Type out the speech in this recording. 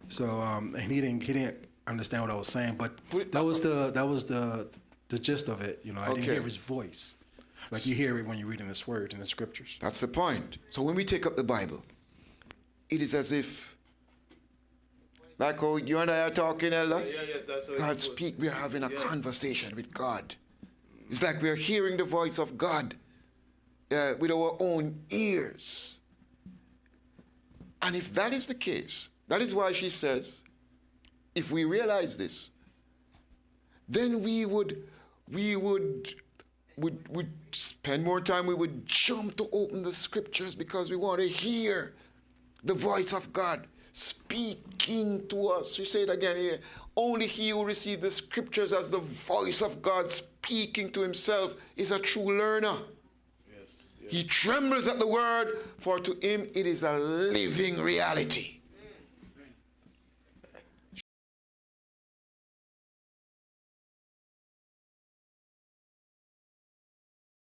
So and he didn't understand what I was saying, but Put it- that was the gist of it. You know, I didn't Okay. hear his voice, like you hear it when you're reading this word in the scriptures. That's the point. So when we take up the Bible, it is as if, like how you and I are talking, Elder. Yeah, that's what God speak. We are having a conversation with God. It's like we are hearing the voice of God with our own ears. And if that is the case, that is why she says, if we realize this, then we would spend more time. We would jump to open the scriptures because we want to hear the voice of God speaking to us. We say it again here. Only he who receives the scriptures as the voice of God speaking to himself is a true learner. Yes. He trembles at the word, for to him it is a living reality.